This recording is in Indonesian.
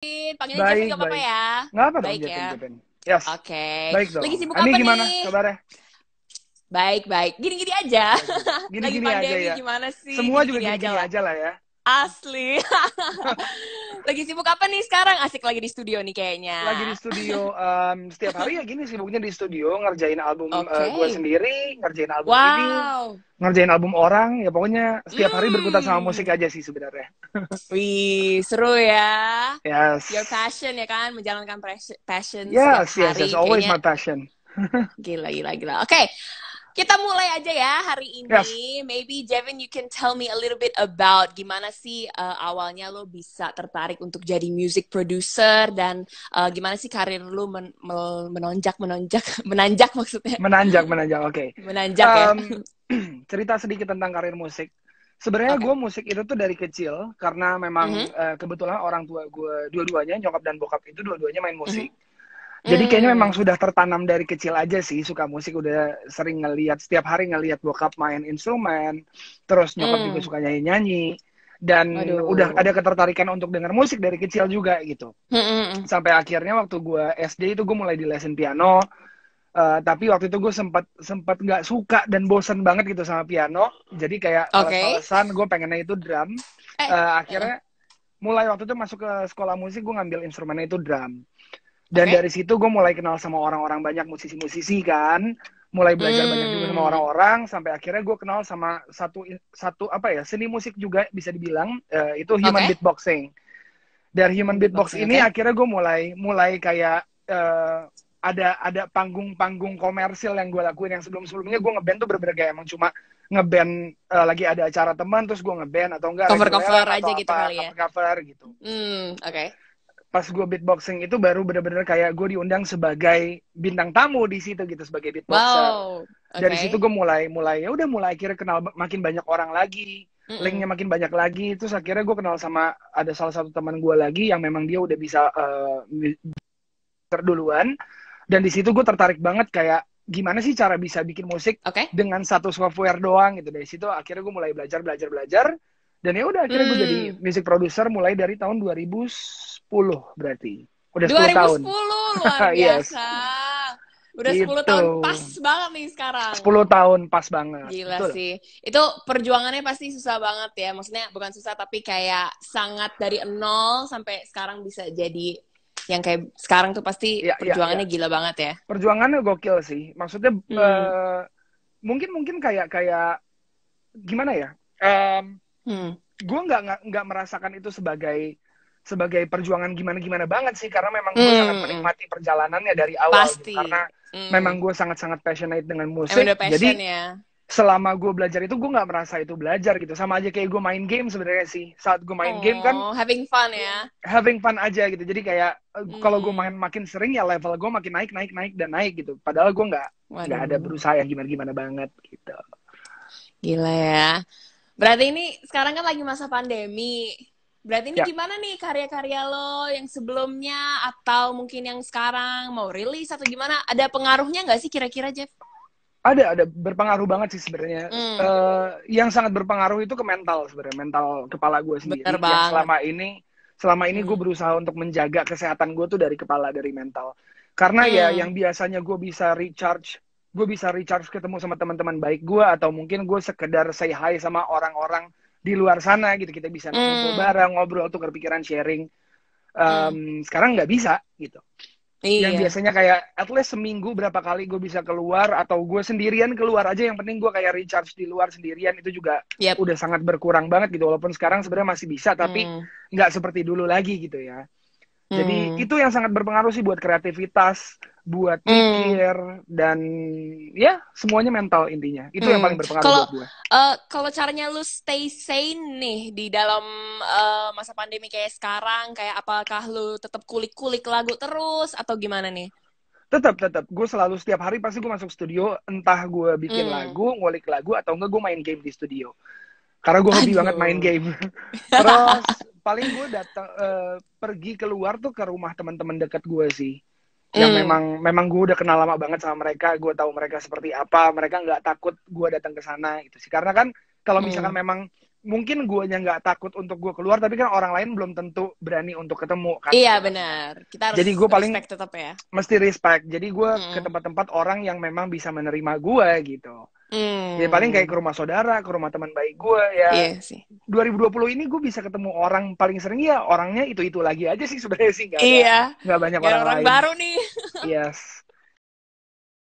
Panggilnya Jevin Baik, gak apa-apa baik. ya? Nggak apa dong, Baik Jepin, ya. Jepin. Yes, Oke. baik Lagi dong. sibuk Ani apa gimana nih? kabarnya? Baik. Gini-gini aja. Baik juga. Lagi Gini-gini aja pandemi ya. gimana sih? Semua juga Gini-gini aja gini-gini lah. aja lah ya. Asli. Lagi sibuk apa nih sekarang? Asik lagi di studio nih Lagi di kayaknya. studio, setiap hari ya gini sibuknya di studio, ngerjain album Oke. gue sendiri, ngerjain album ini, Wow. ngerjain album orang, ya pokoknya setiap hari berkutat sama musik Hmm. aja sih sebenarnya. Wih, seru ya. Your Yes. passion ya kan, menjalankan passion setiap Yes, hari. always Kayaknya my passion. gila. Oke, kita mulai aja ya hari Yes. ini. Maybe Jevin, you can tell me a little bit about gimana sih awalnya lo bisa tertarik untuk jadi music producer dan gimana sih karir lo menanjak maksudnya Menanjak, oke. menanjak ya. Em, cerita sedikit tentang karir musik. Sebenarnya Oke. gue musik itu tuh dari kecil karena memang Mhm, kebetulan orang tua gue dua-duanya nyokap dan bokap itu dua-duanya main mhm. musik. Jadi kayaknya memang Hmm, sudah tertanam dari kecil aja sih suka musik, udah sering ngelihat setiap hari ngelihat bokap main instrumen, terus nyokap juga hmm. suka nyanyi-nyanyi dan udah Waduh. ada ketertarikan untuk dengar musik dari kecil juga gitu. Hmm. Sampai akhirnya waktu gue SD itu gue mulai di lesin piano. Tapi waktu itu gue sempat sempat nggak suka dan bosen banget gitu sama piano. Jadi kayak Oke. males-malesan gue pengennya itu drum. Eh. Akhirnya mulai waktu itu masuk ke sekolah musik gue ngambil instrumennya itu drum. Dan Oke. dari situ gue mulai kenal sama orang-orang banyak musisi-musisi kan. Mulai belajar banyak juga sama Hmm. orang-orang sampai akhirnya gue kenal sama satu satu apa ya, seni musik juga bisa dibilang, itu human Oke. beatboxing. Dari human beatbox Beatboxing, ini oke. akhirnya gue mulai mulai kayak ada panggung-panggung komersil yang gue lakuin. Yang sebelum-sebelumnya gue ngeband tuh bener-bener kayak emang cuma ngeband, lagi ada acara teman terus gue ngeband atau enggak Cover-cover reguleran atau aja gitu apa kali ya. cover-cover gitu. Oke. Pas gue beatboxing itu baru bener-bener kayak gue diundang sebagai bintang tamu di situ gitu, sebagai beatboxer. Wow. Dari situ Oke. gue mulai ya udah mulai akhirnya kenal makin banyak orang lagi, linknya Mm-mm. makin banyak lagi. Terus akhirnya gue kenal sama ada salah satu teman gue lagi yang memang dia udah bisa duluan. Dan di situ gue tertarik banget kayak gimana sih cara bisa bikin musik Oke. dengan satu software doang gitu. Dari situ akhirnya gue mulai belajar. Dan ya udah akhirnya gue jadi Hmm. music producer mulai dari tahun 2010 berarti. Udah 10 tahun. 2010 luar Yes, biasa. Udah 10 gitu. tahun pas banget nih sekarang. 10 tahun pas banget. Gila Betul. sih. Itu perjuangannya pasti susah banget ya. Maksudnya bukan susah tapi kayak sangat dari nol sampai sekarang bisa jadi yang kayak sekarang tuh pasti Iya. perjuangannya gila banget ya. Perjuangannya gokil sih. Maksudnya Hmm. mungkin kayak gimana ya? Um, Hmm. gue nggak merasakan itu sebagai sebagai perjuangan gimana banget sih, karena memang gue sangat Hmm. menikmati perjalanannya dari awal gitu, Pasti. karena Hmm. memang gue sangat passionate dengan Emang musik. udah passion Jadi ya. selama gue belajar itu gue nggak merasa itu belajar gitu, sama aja kayak gue main game sebenarnya sih. Saat gue main game kan Oh, having fun ya. having fun aja gitu, jadi kayak kalau gue Hmm. main makin sering ya level gue makin naik dan naik gitu, padahal gue nggak ada Waduh. berusaha yang gimana banget gitu. Gila ya. Berarti ini sekarang kan lagi masa pandemi. Berarti ini Ya, gimana nih karya-karya lo yang sebelumnya atau mungkin yang sekarang mau rilis atau gimana? Ada pengaruhnya nggak sih kira-kira, Jeff? ada berpengaruh banget sih sebenarnya. Hmm, Yang sangat berpengaruh itu ke mental sebenarnya, mental kepala gue bener sendiri. Yang banget. selama ini gue Hmm. berusaha untuk menjaga kesehatan gue tuh dari kepala, dari mental. Karena ya Hmm. yang biasanya gue bisa recharge ketemu sama teman-teman baik gue, atau mungkin gue sekedar say hi sama orang-orang di luar sana gitu, kita bisa ngumpul Hmm. bareng, ngobrol, tukar pikiran, sharing. Hmm. Sekarang nggak bisa gitu. Yang Iya. biasanya kayak at least seminggu berapa kali gue bisa keluar, atau gue sendirian keluar aja, yang penting gue kayak recharge di luar sendirian, itu juga Yep. udah sangat berkurang banget gitu. Walaupun sekarang sebenarnya masih bisa, tapi Hmm. nggak seperti dulu lagi gitu ya. Jadi Hmm. itu yang sangat berpengaruh sih buat kreativitas, buat Hmm. mikir, dan ya semuanya mental intinya. Itu yang Hmm. paling berpengaruh Kalau buat gue. kalau caranya lu stay sane nih di dalam masa pandemi kayak sekarang, kayak apakah lu tetap kulik-kulik lagu terus atau gimana nih? Tetap, gue selalu setiap hari pasti gue masuk studio, entah gue bikin Hmm. lagu, ngulik lagu, atau enggak gue main game di studio. Karena gue hobi banget main Aduh. game. Terus paling gue datang, pergi keluar tuh ke rumah teman-teman dekat gue sih, yang Hmm. memang gue udah kenal lama banget sama mereka. Gue tahu mereka seperti apa, mereka nggak takut gue datang ke sana gitu sih, karena kan kalau misalkan Hmm. memang mungkin guanya nggak takut untuk gue keluar, tapi kan orang lain belum tentu berani untuk ketemu kan Iya sebenarnya. benar. Kita harus Jadi gue paling respect tetap ya. mesti respect. Jadi gue ke Mm. tempat-tempat orang yang memang bisa menerima gue gitu. Ya paling kayak ke Hmm. rumah saudara, ke rumah teman baik gue ya. Iya sih. 2020 ini gue bisa ketemu orang paling sering ya orangnya itu lagi aja sih sebenarnya sih, Iya. nggak banyak Gak ada orang orang lain. baru nih. Yes.